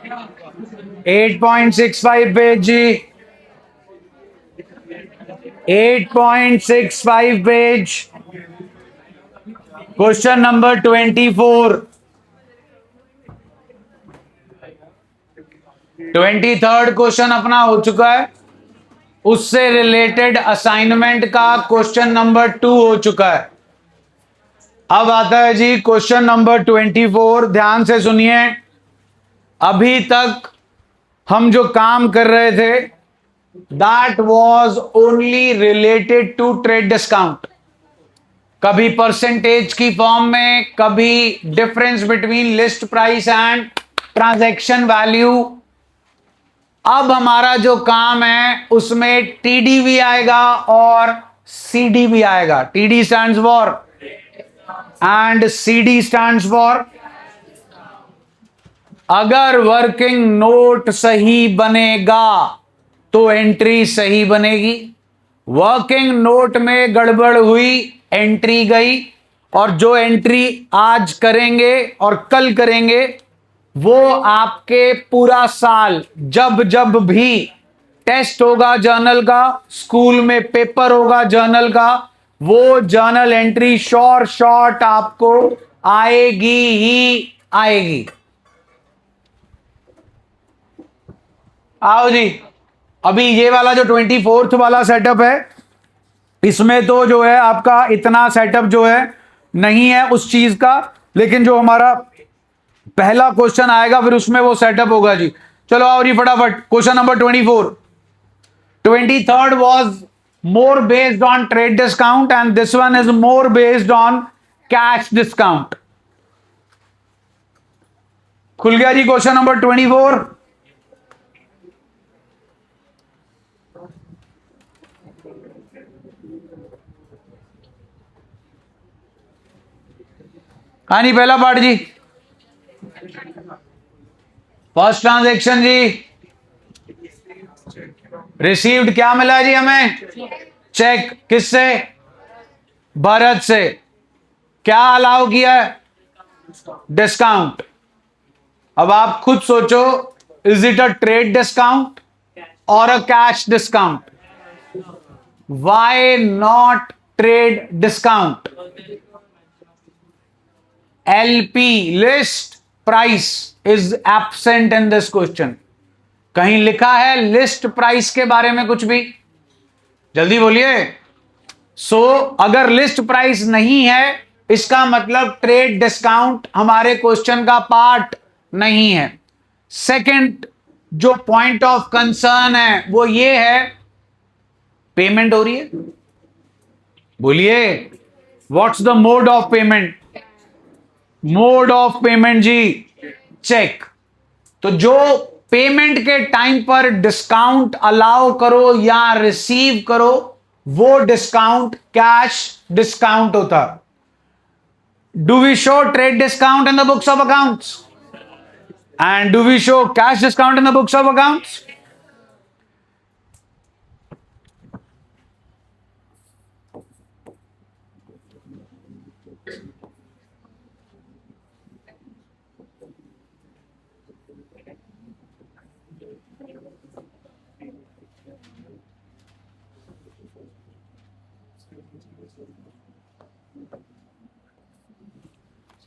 8.65 page जी, 8.65 page, question number 24। 23rd question अपना हो चुका है, उससे रिलेटेड असाइनमेंट का क्वेश्चन नंबर 2 हो चुका है। अब आता है जी क्वेश्चन नंबर 24। ध्यान से सुनिए, अभी तक हम जो काम कर रहे थे that was only related to trade discount, कभी परसेंटेज की फॉर्म में, कभी difference between list price and transaction value. अब हमारा जो काम है उसमें टीडी भी आएगा और सीडी भी आएगा। TD stands for and CD stands for, अगर वर्किंग नोट सही बनेगा तो एंट्री सही बनेगी, वर्किंग नोट में गड़बड़ हुई, एंट्री गई, और जो एंट्री आज करेंगे और कल करेंगे वो आपके पूरा साल जब जब भी टेस्ट होगा जर्नल का, स्कूल में पेपर होगा जर्नल का, वो जर्नल एंट्री शॉर्ट शॉर्ट आपको आएगी ही आएगी। आओ जी, अभी ये वाला जो 24th वाला सेटअप है इसमें तो जो है आपका इतना सेटअप जो है नहीं है उस चीज का, लेकिन जो हमारा पहला क्वेश्चन आएगा फिर उसमें वो सेटअप होगा जी। चलो आओ जी फटाफट, question number 24। 23rd was more based on trade discount and this one is more based on cash discount। खुल गया जी क्वेश्चन नंबर 24। हाँ जी, पहला पार्ट जी, फर्स्ट ट्रांजैक्शन जी, रिसीव्ड क्या मिला जी हमें? चेक। किससे? भरत से। क्या अलाउ किया है? डिस्काउंट। अब आप खुद सोचो, is it a trade discount और a cash discount? Why not trade discount? LP list price is absent in this question. कहीं लिखा है लिस्ट प्राइस के बारे में कुछ भी? जल्दी बोलिए। सो अगर लिस्ट प्राइस नहीं है इसका मतलब ट्रेड डिस्काउंट हमारे क्वेश्चन का पार्ट नहीं है। सेकंड जो पॉइंट ऑफ कंसर्न है वो ये है, पेमेंट हो रही है, बोलिए what's the mode of payment? Mode of payment जी चेक। तो जो पेमेंट के टाइम पर डिस्काउंट अलाउ करो या रिसीव करो वो डिस्काउंट कैश डिस्काउंट होता। Do we show trade discount in the books of accounts and do we show cash discount in the books of accounts?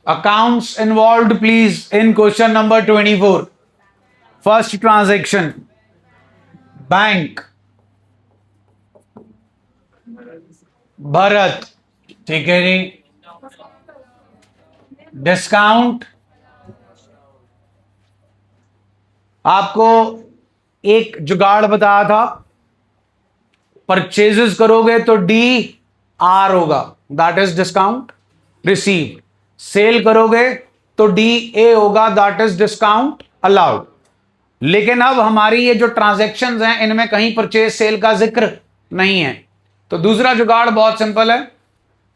Accounts involved please in question number 24. First transaction, bank, Bharat, ठीक है जी। Discount, आपको एक जुगाड़ बताया था, purchases करोगे तो D R होगा, that is discount received. Sale करोगे तो डी ए होगा, दैट इज डिस्काउंट अलाउड। लेकिन अब हमारी ये जो ट्रांजैक्शंस हैं इनमें कहीं परचेज सेल का जिक्र नहीं है, तो दूसरा जुगाड़ बहुत सिंपल है,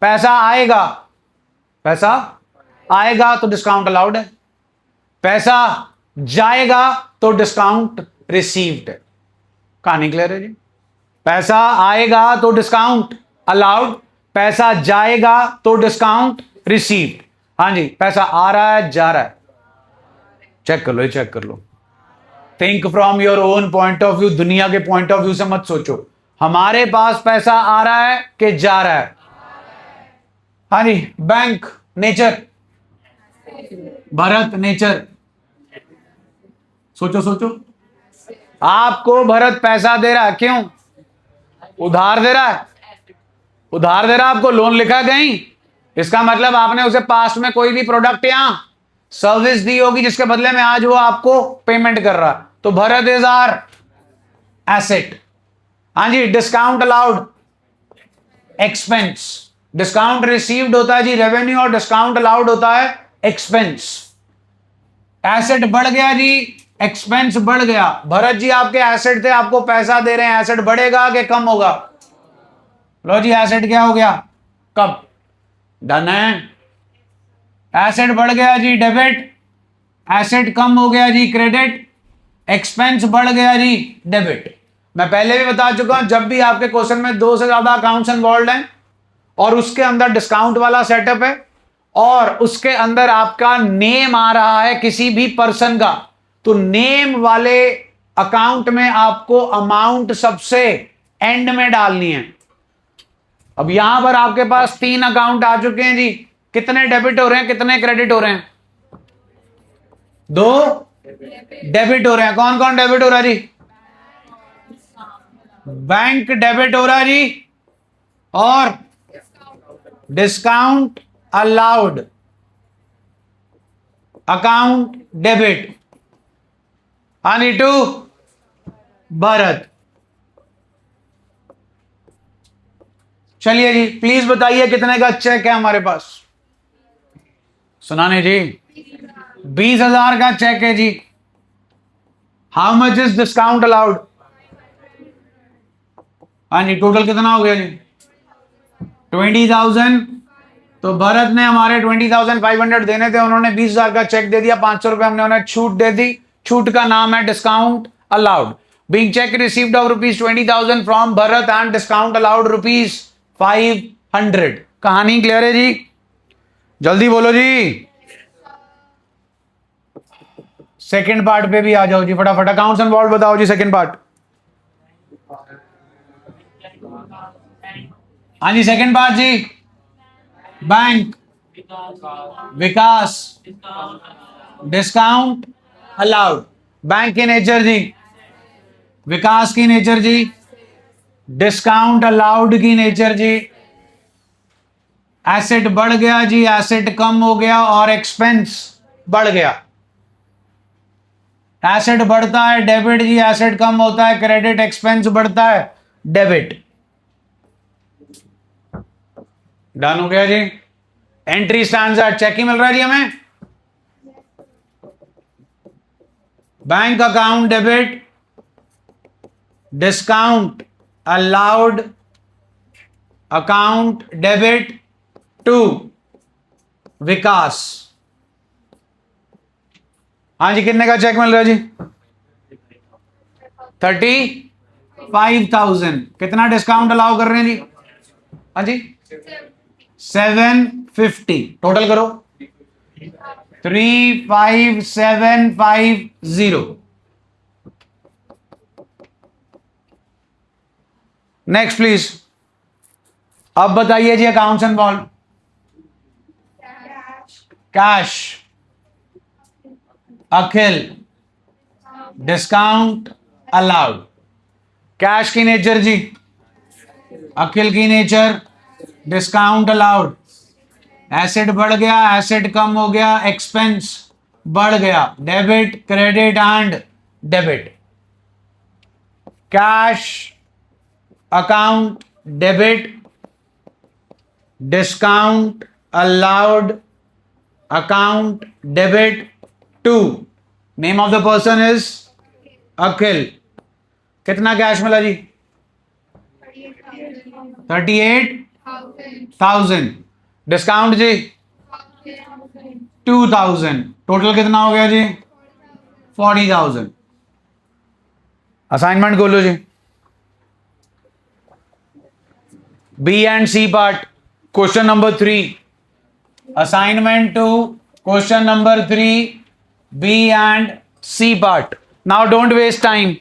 पैसा आएगा, पैसा आएगा तो डिस्काउंट अलाउड है, पैसा जाएगा तो डिस्काउंट रिसीव्ड है। कहानी क्लियर है जी? पैसा आएगा तो डिस्काउंट अलाउड, पैसा जाएगा तो डिस्काउंट रिसीव्ड। हाँ जी, पैसा आ रहा है जा रहा है, चेक कर लो, चेक कर लो। Think from your own point of view, दुनिया के पॉइंट ऑफ व्यू से मत सोचो। हमारे पास पैसा आ रहा है कि जा रहा है? हाँ जी। बैंक, नेचर, भरत नेचर, सोचो सोचो। आपको भरत पैसा दे रहा है, क्यों? उधार दे रहा है, उधार दे रहा है आपको, लोन लिखा कहीं, इसका मतलब आपने उसे पास्ट में कोई भी प्रोडक्ट या सर्विस दी होगी जिसके बदले में आज वो आपको पेमेंट कर रहा है। तो भरत इज आर एसेट। हाँ जी। Discount allowed, expense. Discount received होता है जी रेवेन्यू और डिस्काउंट अलाउड होता है एक्सपेंस। एसेट बढ़ गया जी, एक्सपेंस बढ़ गया। भरत जी आपके एसेट थे, आपको पैसा दे रहे हैं, एसेट बढ़ेगा कि कम होगा? लो जी, एसेट क्या हो गया, कब? डन है। एसेट बढ़ गया जी, डेबिट। एसेट कम हो गया जी, क्रेडिट। एक्सपेंस बढ़ गया जी, डेबिट। मैं पहले भी बता चुका हूं, जब भी आपके क्वेश्चन में 2 से ज्यादा अकाउंट्स इन्वॉल्व हैं और उसके अंदर डिस्काउंट वाला सेटअप है और उसके अंदर आपका नेम आ रहा है किसी भी पर्सन का, तो नेम वाले अकाउंट में आपको अमाउंट सबसे एंड में डालनी है। अब यहां पर आपके पास 3 अकाउंट आ चुके हैं जी, कितने डेबिट हो रहे हैं, कितने क्रेडिट हो रहे हैं? 2 डेबिट हो रहे हैं। कौन कौन डेबिट हो रहा है जी? बैंक डेबिट हो रहा है जी, और डिस्काउंट अलाउड अकाउंट डेबिट। हनी टू भरत। चलिए जी, प्लीज बताइए कितने का चेक है हमारे पास? सुनाने जी, 20,000 का चेक है जी। How much is discount allowed? हाँ जी, टोटल कितना हो गया जी? 20,000। तो भरत ने हमारे 20,500 देने थे, उन्होंने 20,000 का चेक दे दिया, 500 रुपए हमने उन्हें छूट दे दी। छूट का नाम है discount allowed. Being check received of ₹20,000 from Bharat and discount allowed ₹500। कहानी क्लियर है जी? जल्दी बोलो जी। सेकंड पार्ट पे भी आ जाओ जी फटाफट। अकाउंट्स इन्वॉल्व बताओ जी, सेकंड पार्ट। हाँ जी, सेकंड पार्ट जी। बैंक, विकास, डिस्काउंट अलाउड। बैंक की नेचर जी, विकास की नेचर जी, डिस्काउंट अलाउड की नेचर जी। एसेट बढ़ गया जी, एसेट कम हो गया और एक्सपेंस बढ़ गया। एसेट बढ़ता है डेबिट जी, एसेट कम होता है क्रेडिट, एक्सपेंस बढ़ता है डेबिट। डन हो गया जी। एंट्री स्टैंडर्ड चेक ही मिल रहा है जी हमें। Bank account debit, discount allowed account debit to Vikas. हाँ जी, कितने का चेक मिल रहा है जी? 35,000। कितना डिस्काउंट अलाउ कर रहे हैं जी? हाँ जी, 750। टोटल करो, 35,750। Next please. अब बताइए जी अकाउंट्स इन्वॉल्व। कैश, अखिल, डिस्काउंट अलाउड। कैश की नेचर जी, अखिल की नेचर, डिस्काउंट अलाउड। एसेट बढ़ गया, एसेट कम हो गया, एक्सपेंस बढ़ गया, debit credit and debit. Cash account debit, discount allowed account debit to, name of the person is Akhil. कितना कैश मिला जी? 38,000। डिस्काउंट जी 2,000। टोटल कितना हो गया जी? 40,000। असाइनमेंट खोलो जी। B and C part, question number 3। Assignment two question number 3, B and C part. Now don't waste time.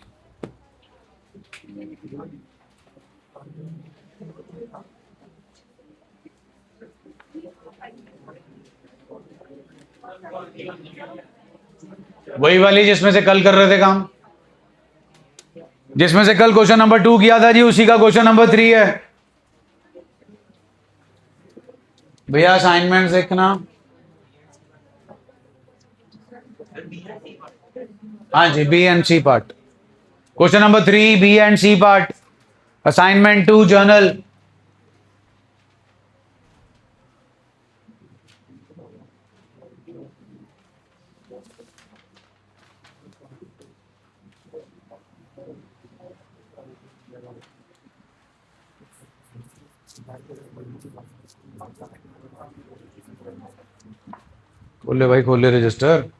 वही वाली जिसमें से कल कर रहे थे काम, जिसमें से कल क्वेश्चन नंबर 2 किया था जी, उसी का क्वेश्चन नंबर 3 है भैया. असाइनमेंट देखना. हाँ जी, B and C part. Question number 3 B and C part, assignment 2 journal. खोले भाई, खोले रजिस्टर.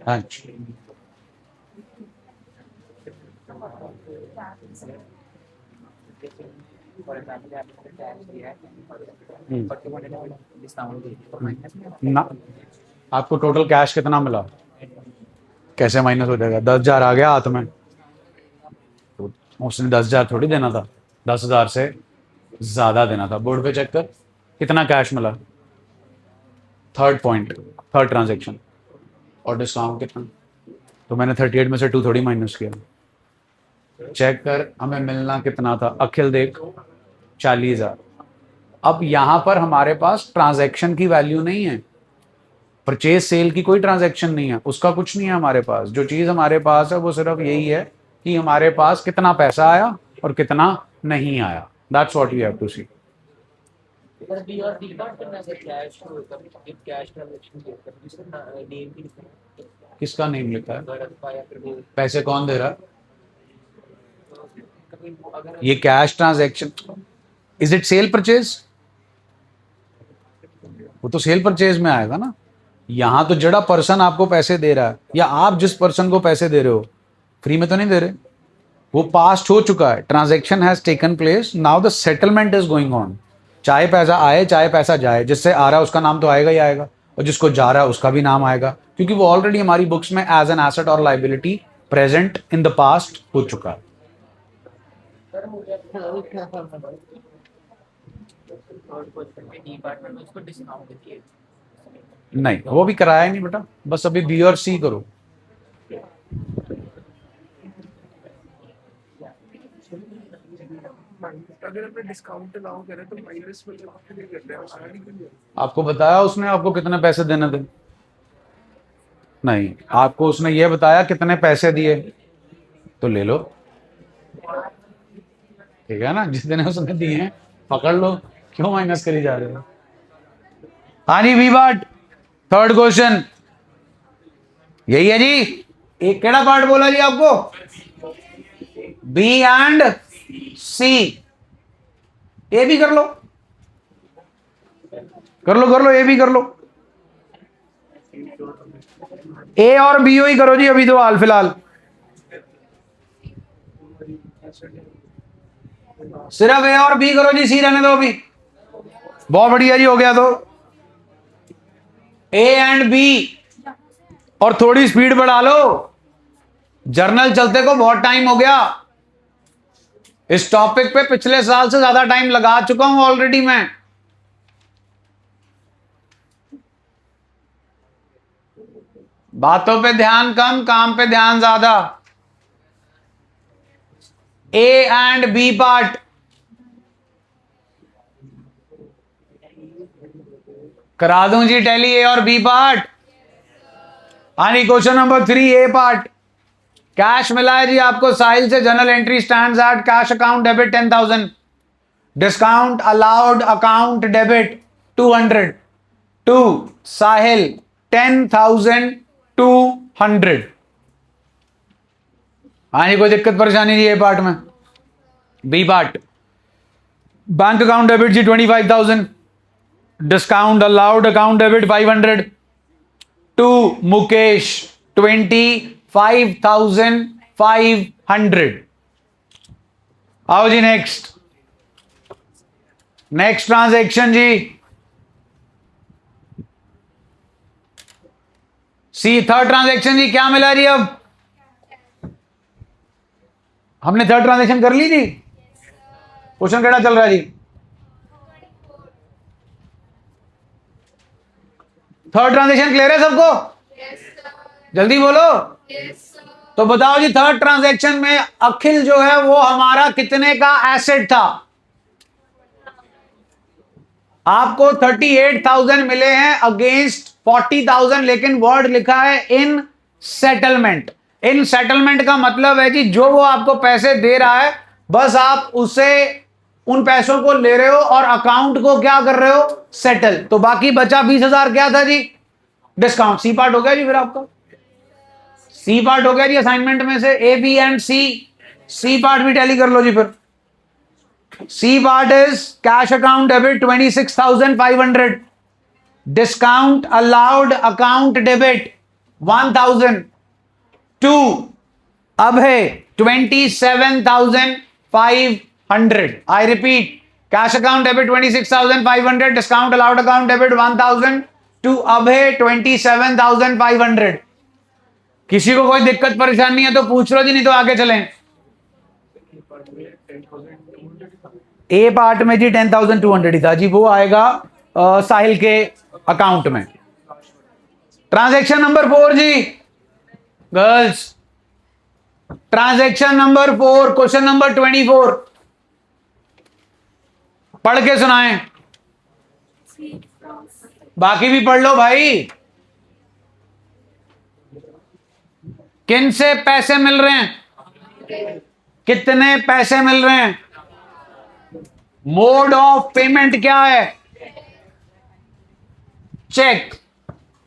हाँ जी. ना, आपको टोटल कैश कितना मिला? कैसे माइनस हो जाएगा? 10,000 आ गया हाथ में, तो उसने 10,000 थोड़ी देना था, 10,000 से ज्यादा देना था. बोर्ड पे चेक कर कितना कैश मिला. Third point, third transaction. और डिस्काउंट कितना? तो मैंने 38 में से 2 थोड़ी माइनस किया. चेक कर हमें मिलना कितना था. अखिल देख, 40,000. अब यहां पर हमारे पास ट्रांजैक्शन की वैल्यू नहीं है, परचेज सेल की कोई ट्रांजैक्शन नहीं है, उसका कुछ नहीं है हमारे पास. जो चीज हमारे पास है वो सिर्फ यही है कि हमारे पास कितना पैसा आया और कितना नहीं आया. That's what we have to see. किसका नेम लिखा है? पैसे कौन दे रहा है? ये cash transaction. Is it cell purchase? वो तो सेल परचेज में आएगा ना. यहां तो जड़ा पर्सन आपको पैसे दे रहा है, या आप जिस पर्सन को पैसे दे रहे हो, फ्री में तो नहीं दे रहे. वो पास्ट हो चुका है. Transaction has taken place, now the settlement is going on. चाहे पैसा आए चाहे पैसा जाए, जिससे आ रहा है उसका नाम तो आएगा ही आएगा, और जिसको जा रहा है उसका भी नाम आएगा, क्योंकि वो ऑलरेडी हमारी बुक्स में एज एन एसेट और liability present in the past हो चुका है. नहीं, वो भी कराया ही नहीं बेटा. बस अभी बी और सी करो. अगर अपने डिस्काउंट अलाउ करें तो माइनस में करते हैं. आपको बताया उसने आपको कितने पैसे देने थे? नहीं, आपको उसने ये बताया कितने पैसे दिए, तो ले लो. ठीक है ना, जितने उसने दिए हैं पकड़ लो. क्यों माइनस करी जा रहे हो? हाँ जी, वी पार्ट, थर्ड क्वेश्चन यही है जी. एक केड़ा पार्ट बोला जी आपको? बी एंड सी. ए भी कर लो, कर लो, कर लो, ए भी कर लो. ए और बी ही करो जी अभी तो हाल फिलहाल. सिर्फ ए और बी करो जी, सी रहने दो अभी. बहुत बढ़िया जी, हो गया. तो ए एंड बी, और थोड़ी स्पीड बढ़ा लो, जर्नल चलते को बहुत टाइम हो गया. इस टॉपिक पे पिछले साल से ज्यादा टाइम लगा चुका हूं ऑलरेडी मैं. बातों पे ध्यान कम, काम पे ध्यान ज्यादा. ए एंड बी पार्ट, करा दूं जी टैली ए और बी पार्ट. हाँ जी, question number 3 A part. Cash मिला है जी आपको साहिल से. General entry stands at cash account debit 10,000, discount allowed account debit 200 to Sahil 10,200. हाँ जी, कोई दिक्कत परेशानी नहीं ए पार्ट में. B part, bank account debit जी 25,000, discount allowed account debit 500. To Mukesh 25,500। आओ जी नेक्स्ट ट्रांजैक्शन जी। सी थर्ड ट्रांजैक्शन जी, क्या मिला जी? अब हमने थर्ड ट्रांजैक्शन कर ली जी। क्वेश्चन केड़ा चल रहा है जी? थर्ड ट्रांजैक्शन क्लियर है सबको? जल्दी बोलो। तो बताओ जी, थर्ड ट्रांजैक्शन में अखिल जो है वो हमारा कितने का एसेट था? आपको 38,000 मिले हैं अगेंस्ट 40,000, लेकिन वर्ड लिखा है इन सेटलमेंट। इन सेटलमेंट का मतलब है जी, जो वो आपको पैसे दे रहा है, बस आप उसे उन पैसों को ले रहे हो और अकाउंट को क्या कर रहे हो? सेटल। तो बाकी बचा 20,000 क्या था जी? डिस्काउंट। सी पार्ट हो गया जी फिर आपका। सी पार्ट हो गया जी असाइनमेंट में से, A B and C. C part भी टैली कर लो जी फिर। C part is cash account debit 26,500, discount allowed account debit 1,000, to अब है 27,500। I repeat, cash account debit 26,500, discount allowed account debit 1,000, to अब है 27,500। किसी को कोई दिक्कत परेशानी है तो पूछ लो जी, नहीं तो आगे चलें। ए पार्ट में जी 10,200 ही था जी, वो आएगा साहिल के अकाउंट में। ट्रांजैक्शन नंबर 4 जी girls, transaction number 4, question number 24 पढ़ के सुनाएं। बाकी भी पढ़ लो भाई। किन से पैसे मिल रहे हैं? कितने पैसे मिल रहे हैं? मोड ऑफ पेमेंट क्या है? चेक।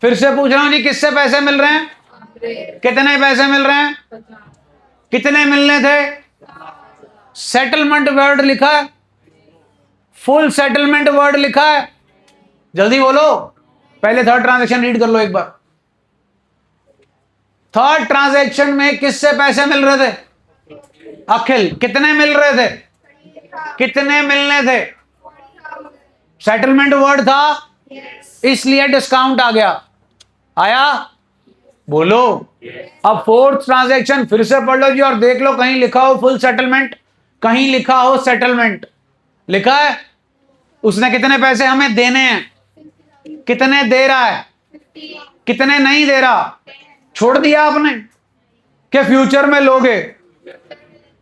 फिर से पूछ रहा हूं जी, किससे पैसे मिल रहे हैं? कितने पैसे मिल रहे हैं? कितने मिलने थे? सेटलमेंट वर्ड लिखा है, फुल सेटलमेंट वर्ड लिखा है। जल्दी बोलो, पहले थर्ड ट्रांजैक्शन रीड कर लो एक बार। थर्ड ट्रांजैक्शन में किससे पैसे मिल रहे थे? अखिल। कितने मिल रहे थे? कितने मिलने थे? सेटलमेंट वर्ड था, इसलिए डिस्काउंट आ गया। आया? बोलो। अब फोर्थ ट्रांजैक्शन फिर से पढ़ लो जी और देख लो कहीं लिखा हो फुल सेटलमेंट, कहीं लिखा हो सेटलमेंट। लिखा है? उसने कितने पैसे हमें देने हैं? कितने दे रहा है? कितने नहीं दे रहा? छोड़ दिया आपने कि फ्यूचर में लोगे?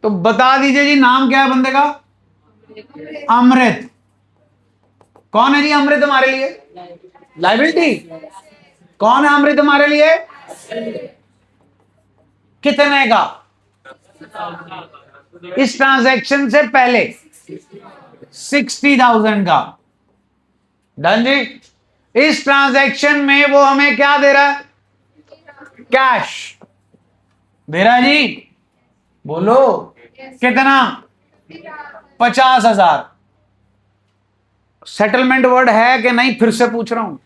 तो बता दीजिए जी, नाम क्या है बंदे का? अमृत। कौन है जी अमृत हमारे लिए? लायबिलिटी। कौन है अमृत हमारे लिए? कितने का? इस ट्रांजैक्शन से पहले 60,000 का। डन जी। इस ट्रांजैक्शन में वो हमें क्या दे रहा है? कैश दे रहा है जी। बोलो कितना? 50,000। सेटलमेंट वर्ड है कि नहीं? फिर से पूछ रहा हूं,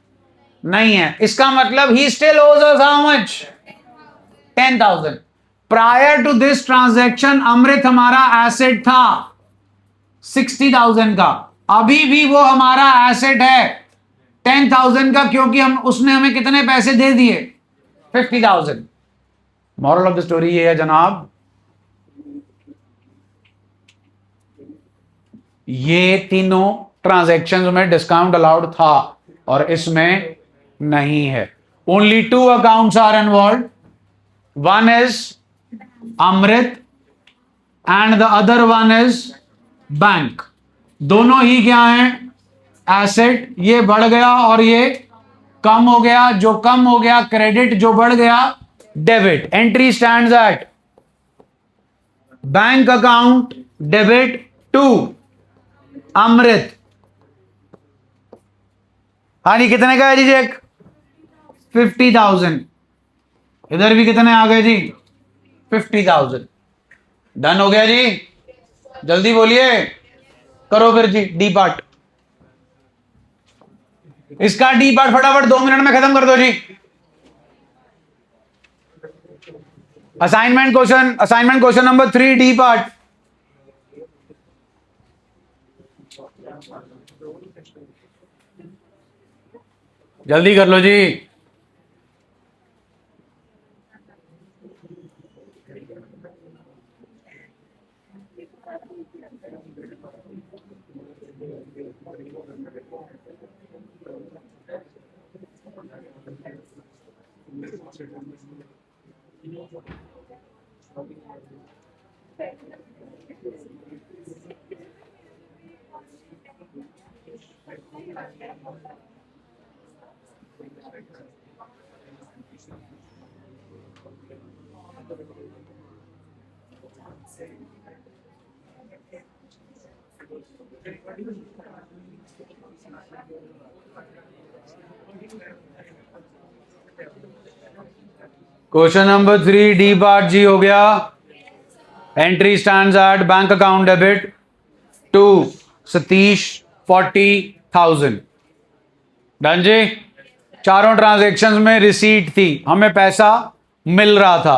नहीं है। इसका मतलब he still owes us how much? 10,000। Prior to this transaction Amrit हमारा एसेट था 60,000 का, अभी भी वो हमारा एसेट है 10,000 का, क्योंकि उसने हमें कितने पैसे दे दिए? 50,000। मॉरल ऑफ द स्टोरी ये है जनाब, ये तीनों ट्रांजैक्शंस में डिस्काउंट अलाउड था और इसमें नहीं है। Only 2 accounts are involve, one is Amrit and the other one is bank. दोनों ही क्या हैं? एसेट। ये बढ़ गया और ये कम हो गया, जो कम हो गया क्रेडिट, जो बढ़ गया debit. Entry stands at bank account debit to Amrit. हाँ जी, कितने का है जी चेक? 50,000। इधर भी कितने आ गए जी? 50,000। डन हो गया जी। जल्दी बोलिए, करो फिर जी डी पार्ट। इसका डी पार्ट फटाफट 2 मिनट में खत्म कर दो जी। Assignment question number 3 D part. जल्दी कर लो जी। क्वेश्चन नंबर 3 डी पार्ट जी हो गया। Entry stands at bank account debit to Satish 40,000। Done जी। चारों ट्रांजैक्शंस में रिसीट थी, हमें पैसा मिल रहा था।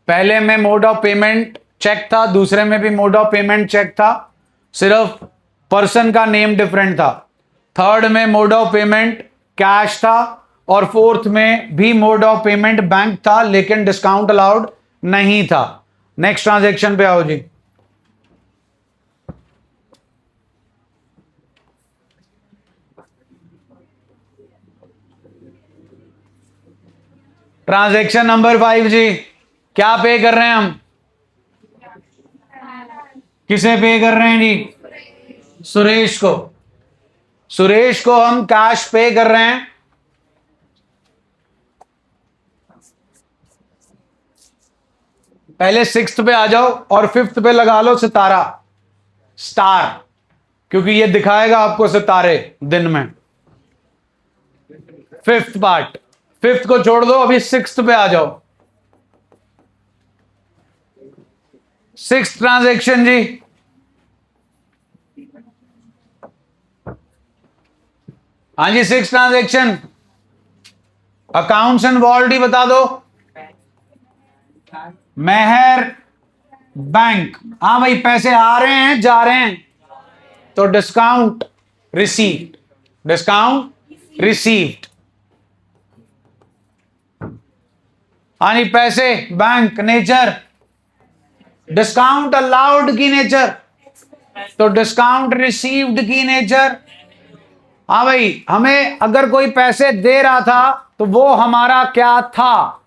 पहले में मोड ऑफ पेमेंट चेक था, दूसरे में भी मोड ऑफ पेमेंट चेक था, सिर्फ पर्सन का नेम डिफरेंट था। थर्ड में मोड ऑफ पेमेंट कैश था, और फोर्थ में भी मोड ऑफ पेमेंट बैंक था, लेकिन डिस्काउंट अलाउड नहीं था। नेक्स्ट ट्रांजैक्शन पे आओ जी। ट्रांजैक्शन नंबर 5 जी। क्या पे कर रहे हैं हम? किसे पे कर रहे हैं जी? सुरेश को। सुरेश को हम कैश पे कर रहे हैं। पहले 6th पे आ जाओ और 5th पे लगा लो सितारा, स्टार, क्योंकि ये दिखाएगा आपको सितारे दिन में। 5th पार्ट, 5th को छोड़ दो, अभी 6th पे आ जाओ। 6th ट्रांजैक्शन जी। हाँ जी, 6th transaction accounts involved ही बता दो। मेहर बैंक। हाँ भाई, पैसे आ रहे हैं जा रहे हैं, तो डिस्काउंट रिसीव्ड, डिस्काउंट रिसीव्ड। हाँ जी, पैसे बैंक नेचर डिस्काउंट अलाउड की नेचर, तो डिस्काउंट रिसीव्ड की नेचर। हाँ भाई, हमें अगर कोई पैसे दे रहा था तो वो हमारा क्या था?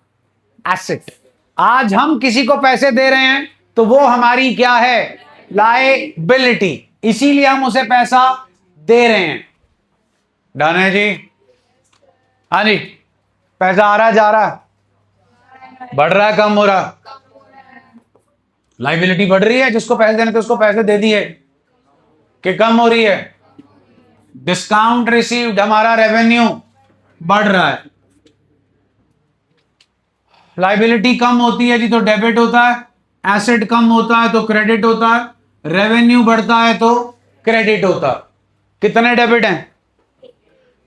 एसेट। आज हम किसी को पैसे दे रहे हैं तो वो हमारी क्या है? लायबिलिटी। इसीलिए हम उसे पैसा दे रहे हैं। डन है जी। हाँ जी, पैसा आ रहा है जा रहा है, बढ़ रहा है कम हो रहा? लायबिलिटी बढ़ रही है, जिसको पैसे देने थे उसको पैसे दे दिए, कि कम हो रही है? डिस्काउंट रिसीव्ड, हमारा रेवेन्यू बढ़ रहा है। लायबिलिटी कम होती है जी तो डेबिट होता है, एसेट कम होता है तो क्रेडिट होता है, रेवेन्यू बढ़ता है तो क्रेडिट होता है। कितने डेबिट हैं,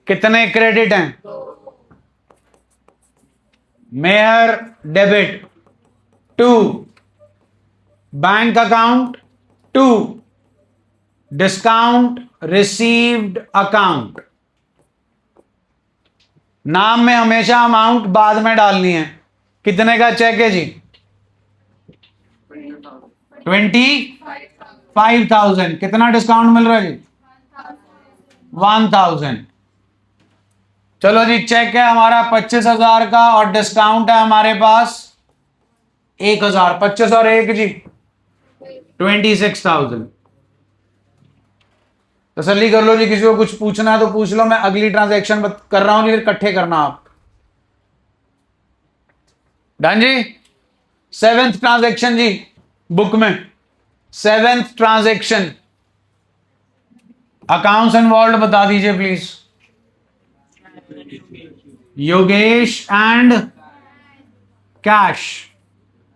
कितने क्रेडिट हैं? Mehar debit to bank account to discount received account. नाम में हमेशा अमाउंट बाद में डालनी है। कितने का चेक है जी? 25,000। कितना डिस्काउंट मिल रहा है जी? 1,000। चलो जी, चेक है हमारा 25,000 का और डिस्काउंट है हमारे पास 1,000। 25 और 1 जी 26,000। तसल्ली कर लो जी, किसी को कुछ पूछना है तो पूछ लो, मैं अगली ट्रांजैक्शन कर रहा हूं जी, इकट्ठे करना आप। डन जी। 7th ट्रांजैक्शन जी, बुक में 7th transaction accounts and vault बता दीजिए please. Yogesh and cash.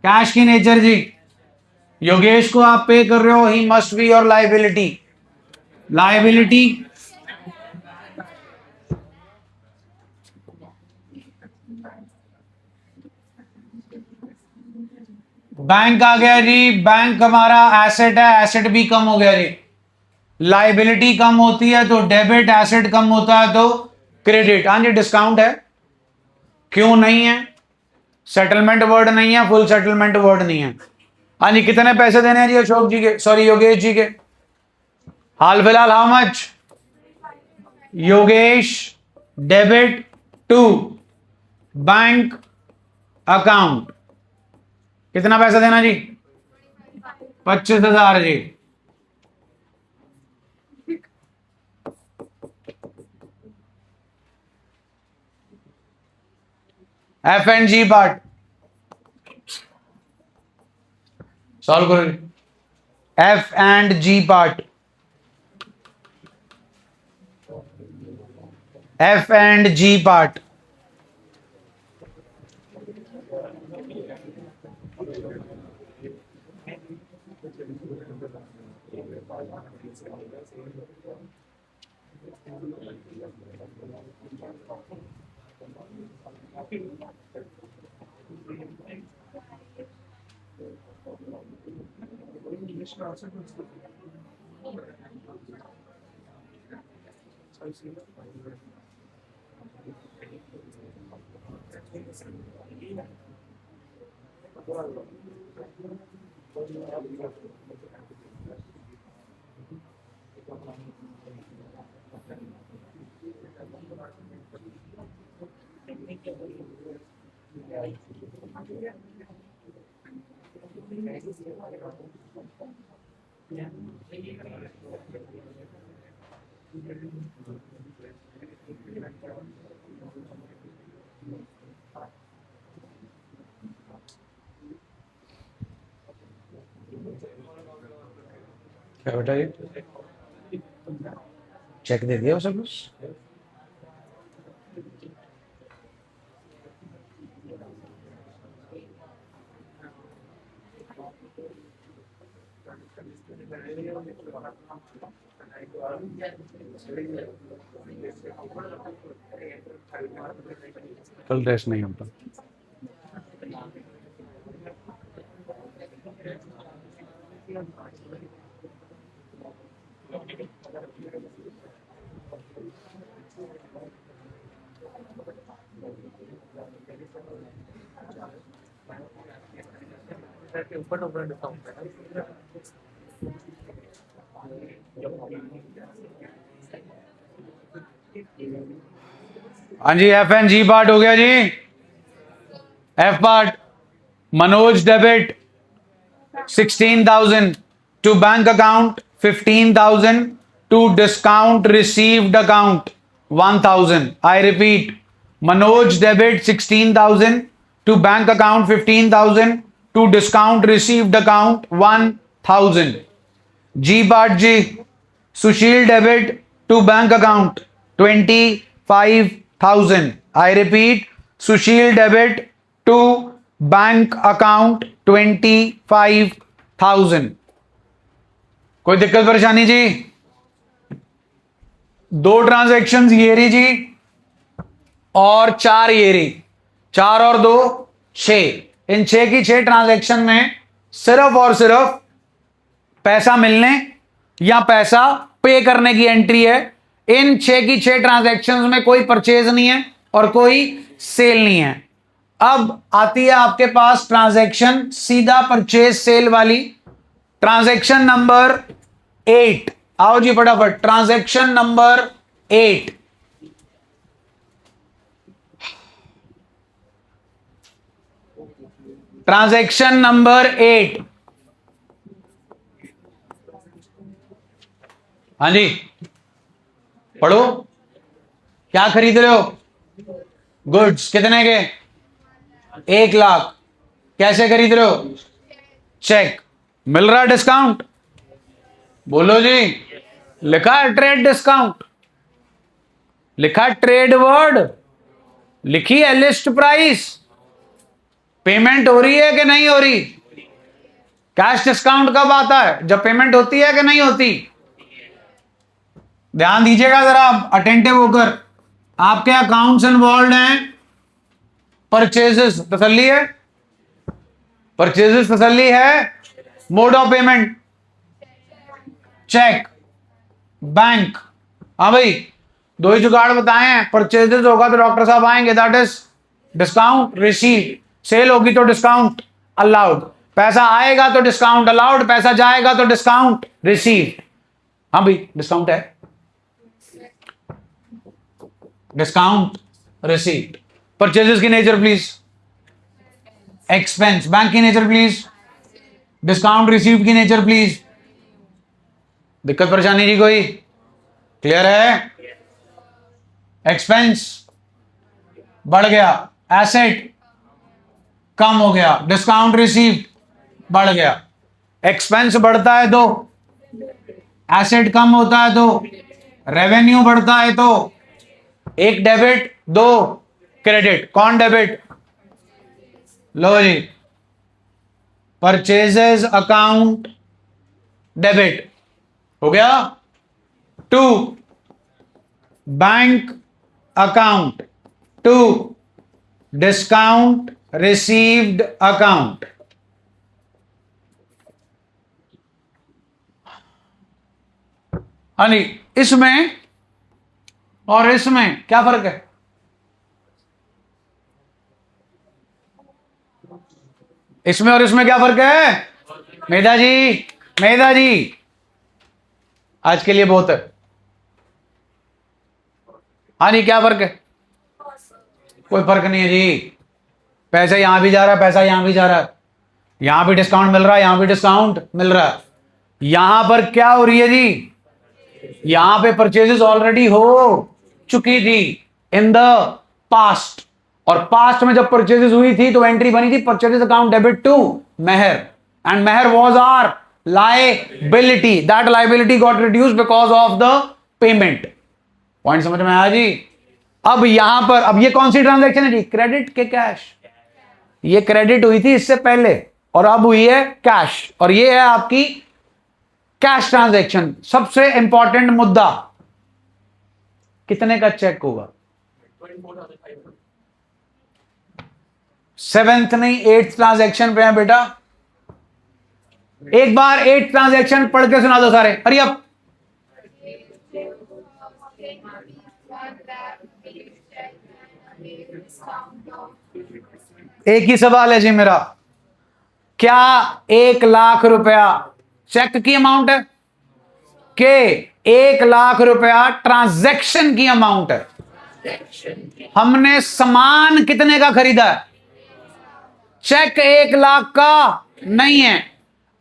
Cash की नेचर जी, योगेश को आप पे कर रहे हो, he must be your liability. Liability bank आ गया जी, बैंक हमारा एसेट है, एसेट भी कम हो गया जी। लाइबिलिटी कम होती है तो डेबिट, एसेट कम होता है तो क्रेडिट। हाँ जी, डिस्काउंट है। क्यों नहीं है? सेटलमेंट वर्ड नहीं है, फुल सेटलमेंट वर्ड नहीं है। हाँ जी, कितने पैसे देने हैं जी अशोक जी के, सॉरी योगेश जी के? हाल फिलहाल how much? Yogesh debit to bank account, कितना पैसा देना जी? 25,000 जी। F and G part solve करो जी। F and G part, F and G part. English में आंसर क्या बेटा ये चेक दे दिया सब कुछ? कल रेस्ट नहीं होता। ऊपर डिस्काउंट है। हाँ जी, एफ एंड जी पार्ट हो गया जी। F part, Manoj debit 16,000 to bank account 15,000 to discount received account 1,000। I repeat, Manoj debit 16,000 to bank account 15,000 to discount received account 1,000। G part जी, Sushil debit to bank account 25,000। I repeat, Sushil debit to bank account 25,000। कोई दिक्कत परेशानी जी? दो transactions ये रही जी और 4 ये रही, 4 और 2 6। इन 6 की 6 ट्रांजैक्शन में सिर्फ और सिर्फ पैसा मिलने या पैसा पे करने की एंट्री है। इन 6 की 6 ट्रांजैक्शंस में कोई परचेज नहीं है और कोई सेल नहीं है। अब आती है आपके पास ट्रांजैक्शन सीधा परचेज सेल वाली, ट्रांजैक्शन नंबर 8। आओ जी फटाफट, ट्रांजैक्शन नंबर 8। Transaction number 8। हाँ जी, पढ़ो। क्या खरीद रहे हो? गुड्स। कितने के? 1 लाख। कैसे खरीद रहे हो? चेक। मिल रहा डिस्काउंट? बोलो जी। लिखा है ट्रेड डिस्काउंट, लिखा है ट्रेड वर्ड, लिखी है लिस्ट प्राइस। पेमेंट हो रही है कि नहीं हो रही? कैश डिस्काउंट कब आता है? जब पेमेंट होती है कि नहीं होती? ध्यान दीजिएगा जरा अटेंटिव होकर। आपके अकाउंट्स इन्वॉल्व हैं, परचेजेस, तसल्ली है? परचेजेस तसल्ली है, mode of payment cheque, bank. हाँ भाई, दो ही जुगाड़ बताए हैं। परचेजेस होगा तो डॉक्टर साहब आएंगे, that is discount received. Sale होगी तो डिस्काउंट अलाउड। पैसा आएगा तो डिस्काउंट अलाउड, पैसा जाएगा तो डिस्काउंट रिसीव्ड। हाँ भाई, डिस्काउंट है, डिस्काउंट रिसीव्ड। परचेजेस की नेचर प्लीज एक्सपेंस, बैंक की नेचर प्लीज डिस्काउंट रिसीव्ड की नेचर प्लीज। दिक्कत परेशानी जी कोई? क्लियर है? एक्सपेंस बढ़ गया, एसेट कम हो गया, डिस्काउंट रिसीव्ड बढ़ गया। एक्सपेंस बढ़ता है तो एसेट कम होता है तो रेवेन्यू बढ़ता है तो एक डेबिट दो क्रेडिट। कौन डेबिट? लो जी, परचेजेस अकाउंट डेबिट हो गया। To bank account, to discount received account. हाँ जी, इसमें और इसमें क्या फर्क है? इसमें और इसमें क्या फर्क है? मेधा जी, मेधा जी, आज के लिए बहुत है। हाँ जी, क्या फर्क है? कोई फर्क नहीं है जी। पैसा यहां भी जा रहा है, पैसा यहां भी जा रहा है, यहां भी डिस्काउंट मिल रहा है, यहां भी डिस्काउंट मिल रहा है। यहां पर क्या हो रही है जी? यहां पे परचेजेस ऑलरेडी हो चुकी थी इन द पास्ट, और पास्ट में जब परचेजेस हुई थी तो एंट्री बनी थी purchases account debit to Mehar, and Mehar was our liability. That liability got reduced because of the payment. Point समझ में आया जी? अब यहां पर, अब ये कौन सी ट्रांजैक्शन है जी? क्रेडिट के कैश। ये क्रेडिट हुई थी इससे पहले और अब हुई है कैश, और ये है आपकी कैश ट्रांजैक्शन। सबसे इंपॉर्टेंट मुद्दा, कितने का चेक होगा? 7th नहीं 8th ट्रांजैक्शन पे है बेटा। एक बार 8th ट्रांजैक्शन पढ़ के सुना दो सारे, हरी अप। एक ही सवाल है जी मेरा, क्या 1,00,000 रुपया चेक की अमाउंट है के 1,00,000 रुपया ट्रांजैक्शन की अमाउंट है? हमने सामान कितने का खरीदा है? चेक 1,00,000 का नहीं है।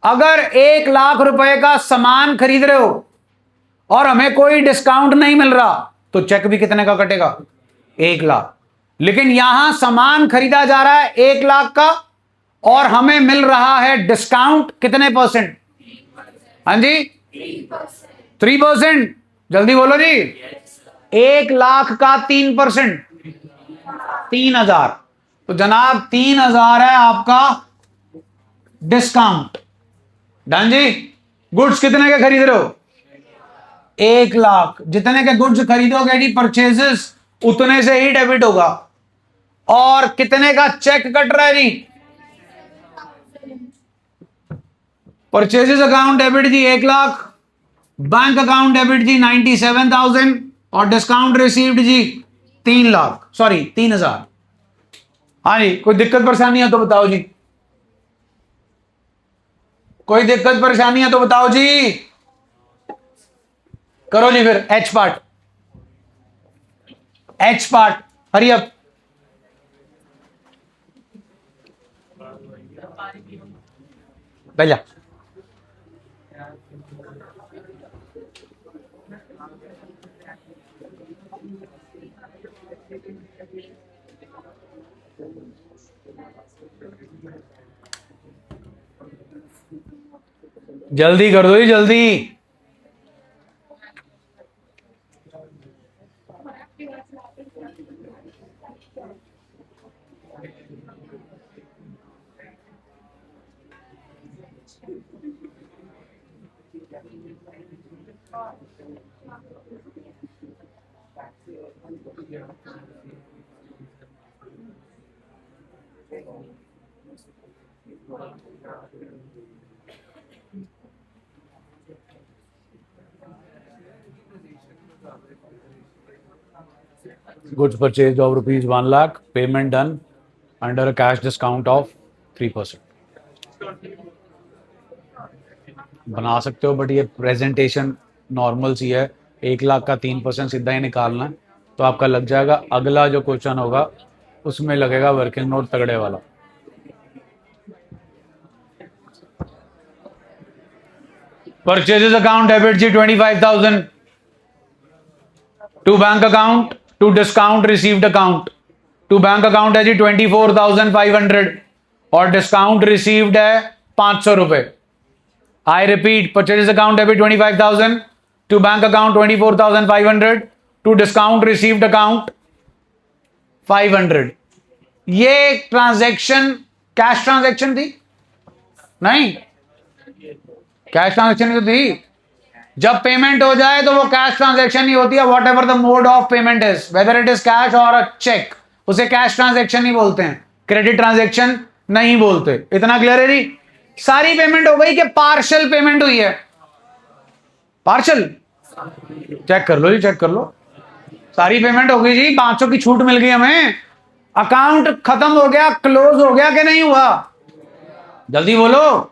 अगर 1,00,000 रुपए का सामान खरीद रहे हो और हमें कोई डिस्काउंट नहीं मिल रहा तो चेक भी कितने का कटेगा? 1,00,000। लेकिन यहां सामान खरीदा जा रहा है 1,00,000 का और हमें मिल रहा है डिस्काउंट कितने परसेंट? हाँ जी, 3%। जल्दी बोलो जी। 1,00,000 का 3%, 3,000। तो जनाब 3,000 है आपका डिस्काउंट। डन जी। गुड्स कितने के खरीद रहे हो? 1,00,000। जितने के गुड्स खरीदोगे जी परचेजेस, उतने से ही डेबिट होगा। और कितने का चेक कट रहा है जी? परचेजेस अकाउंट डेबिट जी 1,00,000, बैंक अकाउंट डेबिट जी 97,000 और डिस्काउंट रिसीव्ड जी 3,00,000, सॉरी 3,000। हाँ जी, कोई दिक्कत परेशानी है तो बताओ जी। कोई दिक्कत परेशानी है तो बताओ जी। करो जी फिर H part, H part, hurry up. भैया जल्दी कर दो जी, जल्दी। Goods purchased of rupees 1 lakh, payment done under a cash discount of 3%. बना सकते हो, बट ये प्रेजेंटेशन नॉर्मल सी है। 1 लाख का 3% सीधा ही निकालना है, तो आपका लग जाएगा। अगला जो क्वेश्चन होगा उसमें लगेगा वर्किंग नोट तगड़े वाला। परचेजेस अकाउंट डेबिट जी 25,000 to bank account, to discount received account. To bank account है जी 24,500 और डिस्काउंट रिसीव्ड है 500 रुपए। I repeat, purchases account debit 25,000 to bank account 24,500 to discount received account 500। ये ट्रांजैक्शन कैश ट्रांजैक्शन थी? नहीं, कैश ट्रांजैक्शन नहीं थी। जब पेमेंट हो जाए तो वो कैश ट्रांजैक्शन ही होती है, what ever the mode of payment is, whether it is cash और अ चेक, उसे कैश ट्रांजैक्शन ही बोलते हैं, क्रेडिट ट्रांजैक्शन नहीं बोलते। इतना क्लियर है जी? सारी पेमेंट हो गई कि पार्शियल पेमेंट हुई है? पार्शियल चेक कर लो जी, चेक कर लो। सारी पेमेंट हो गई जी, 500 की छूट मिल गई हमें। अकाउंट खत्म हो गया, क्लोज हो गया कि नहीं हुआ? जल्दी बोलो।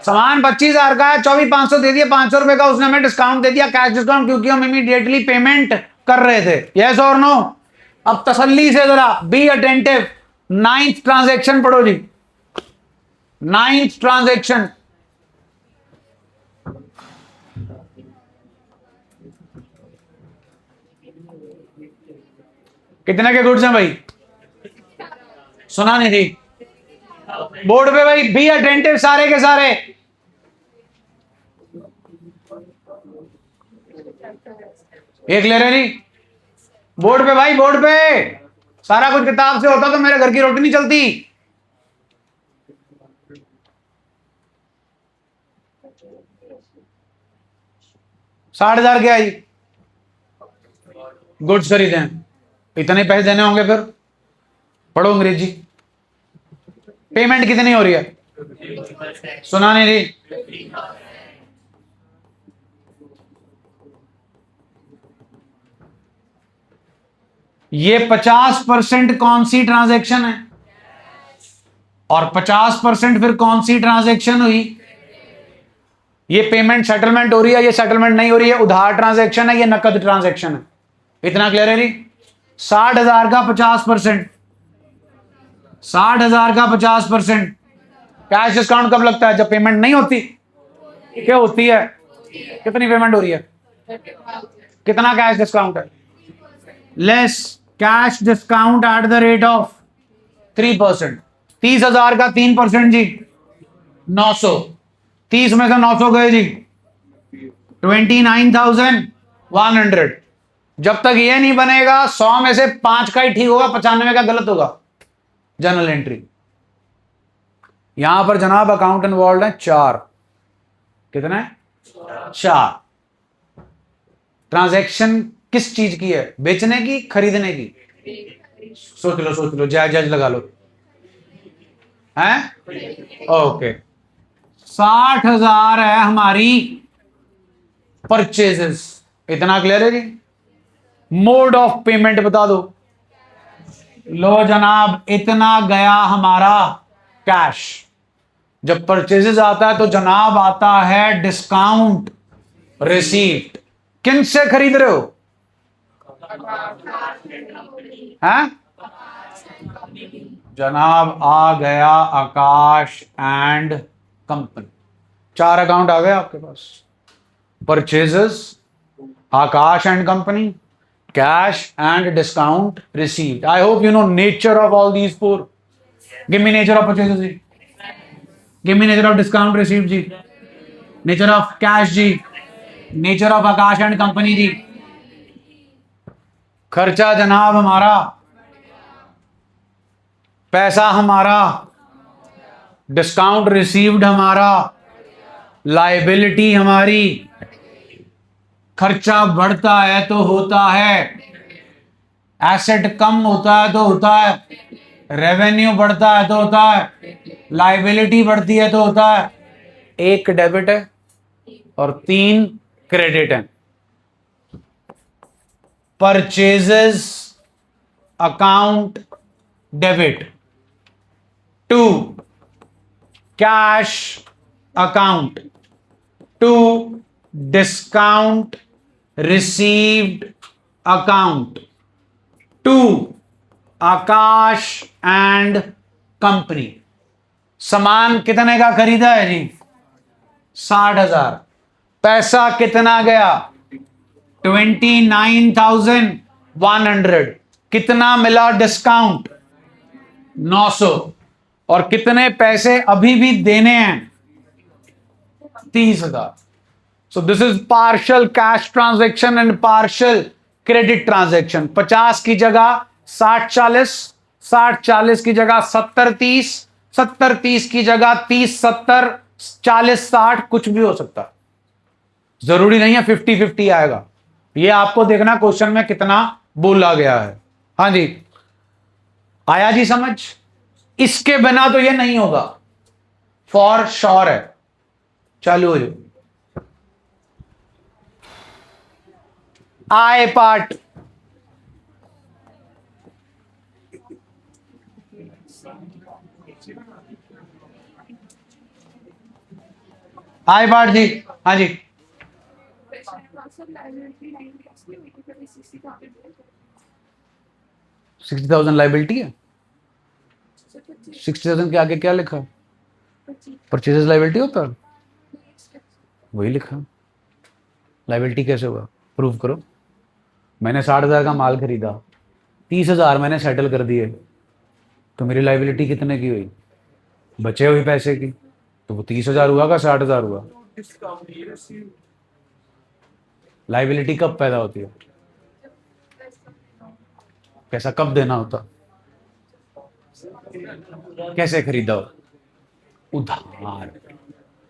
सामान 25,000 का है, 24,500 दे दिया, 500 रुपए का उसने हमें डिस्काउंट दे दिया, कैश डिस्काउंट, क्योंकि हम इमीडिएटली पेमेंट कर रहे थे। यस और नो? अब तसल्ली से जरा बी अटेंटिव। 9th ट्रांजैक्शन पढ़ो जी। 9th ट्रांजैक्शन कितने के गुड्स हैं भाई? सुना नहीं थी बोर्ड पे भाई। बी अटेंटिव सारे के सारे। एक क्लियर है जी? बोर्ड पे भाई, बोर्ड पे। सारा कुछ किताब से होता तो मेरे घर की रोटी नहीं चलती। $60,000 के आई, गुड्स खरीदे हैं, इतने पैसे देने होंगे। फिर पढ़ो अंग्रेजी। पेमेंट कितनी हो रही है? सुना नहीं रही? ये 50% कौन सी ट्रांजैक्शन है और 50% फिर कौन सी ट्रांजैक्शन हुई? ये पेमेंट सेटलमेंट हो रही है, ये सेटलमेंट नहीं हो रही है, उधार ट्रांजैक्शन है, ये नकद ट्रांजैक्शन है। इतना क्लियर है जी? 60,000 का 50%, 60,000 का 50%। कैश डिस्काउंट कब लगता है? जब पेमेंट नहीं होती। क्या होती है? कितनी पेमेंट हो रही है? कितना कैश डिस्काउंट है? Less cash discount at the rate of 3%। 30,000 का 3% जी 900। 30 में से 900 गए जी 29,100। जब तक ये नहीं बनेगा 100 में से 5 का ही ठीक होगा, 95 का गलत होगा। Journal entry. यहां पर जनाब अकाउंट इन्वॉल्व है 4। कितने? 4। ट्रांजैक्शन किस चीज की है? बेचने की, खरीदने की? सोच लो, सोच लो, जज लगा लो। हैं? ओके। 60,000 है हमारी परचेजेस। इतना क्लियर है जी? मोड ऑफ पेमेंट बता दो। लो जनाब, इतना गया हमारा कैश। जब परचेजेस आता है तो जनाब आता है डिस्काउंट रिसीट। किन से खरीद रहे हो? हैं? जनाब आ गया आकाश एंड कंपनी। 4 अकाउंट आ गए आपके पास। Purchases, Akash and company, cash and discount received. I hope you know nature of all these 4. Give me nature of purchases जी, give me nature of discount received जी, नेचर ऑफ कैश जी, nature of Akash and company जी। खर्चा जनाब हमारा, पैसा हमारा, discount received हमारा, लायबिलिटी हमारी। खर्चा बढ़ता है तो होता है, एसेट कम होता है तो होता है, रेवेन्यू बढ़ता है तो होता है, लाइबिलिटी बढ़ती है तो होता है एक डेबिट है और 3 क्रेडिट है। Purchases account debit, 2 cash account, 2 discount received account, 2 Akash and company. सामान कितने का खरीदा है जी? 60,000। पैसा कितना गया? 29,100। कितना मिला डिस्काउंट? 900। और कितने पैसे अभी भी देने हैं? 30,000। So this is partial cash transaction and partial credit transaction. 50 की जगह 60-40, 60-40 की जगह 70-30, 70-30 की जगह 30-70, 40-60, कुछ भी हो सकता है, जरूरी नहीं है 50-50 आएगा। ये आपको देखना क्वेश्चन में कितना बोला गया है। हाँ जी, आया जी समझ? इसके बिना तो ये नहीं होगा, फॉर श्योर है। चालू हो जाओ। आय पार्ट, आय पार्ट जी। हाँ जी, 60,000 लाइबिलिटी है। 60,000 के आगे क्या लिखा? परचेजेस लाइबिलिटी होता है, वही लिखा। लाइबिलिटी कैसे होगा? प्रूव करो। मैंने 60,000 का माल खरीदा, 30,000 मैंने सेटल कर दिए, तो मेरी लाइबिलिटी कितने की हुई? बचे हुए पैसे की। तो वो 30,000 हुआ का 60,000 हुआ? लाइबिलिटी कब पैदा होती है? पैसा कब देना होता? कैसे खरीदा हो? उधार।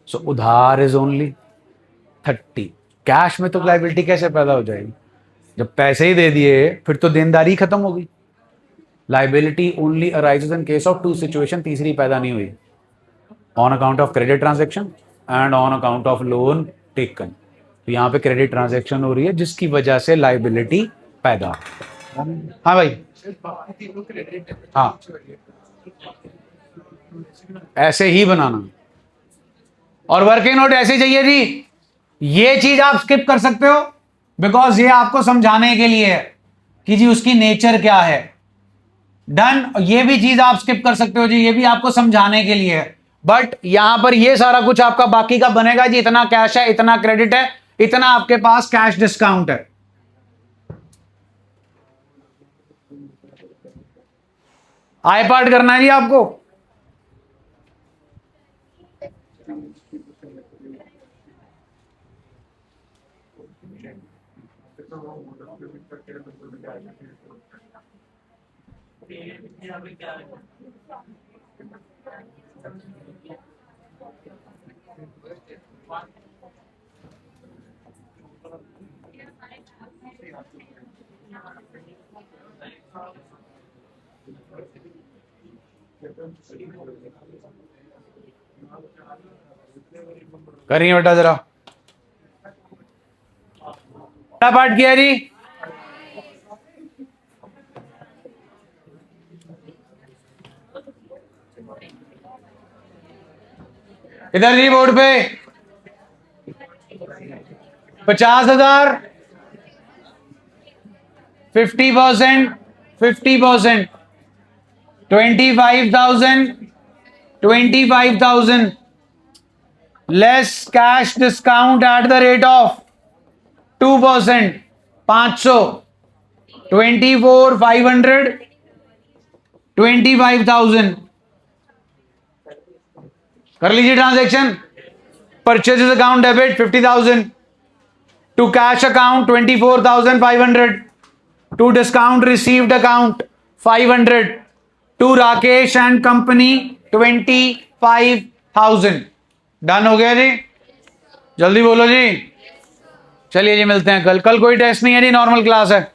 सो उधार इज ओनली 30। कैश में तो लाइबिलिटी कैसे पैदा हो जाएगी? जब पैसे ही दे दिए फिर तो देनदारी खत्म होगी। Liability only arises in case of 2 situation, तीसरी पैदा नहीं हुई, on account of credit transaction and on account of loan taken. तो यहाँ पे क्रेडिट ट्रांजेक्शन हो रही है जिसकी वजह से लाइबिलिटी पैदा। हाँ भाई, हाँ ऐसे ही बनाना। और वर्किंग नोट ऐसे चाहिए जी। ये चीज आप स्किप कर सकते हो बिकॉज ये आपको समझाने के लिए है कि जी उसकी नेचर क्या है। डन। ये भी चीज आप स्किप कर सकते हो जी, ये भी आपको समझाने के लिए है। बट यहां पर ये सारा कुछ आपका बाकी का बनेगा जी। इतना कैश है, इतना क्रेडिट है, इतना आपके पास कैश डिस्काउंट है। आई पार्ट करना है जी आपको। करिए बेटा जरा, क्या पार्ट किया जी? इधर जी बोर्ड पे 50,000, 50%, 50%, 25,000, 25,000 less cash discount at the rate of 2%, 500, 24,500, 25,000। कर लीजिए transaction. Purchases account debit 50,000, to cash account 24,500, to discount received account 500, to Rakesh and company 25,000। Done हो गया जी? जल्दी बोलो जी। चलिए जी, मिलते हैं कल। कल कोई टेस्ट नहीं है जी, नॉर्मल क्लास है।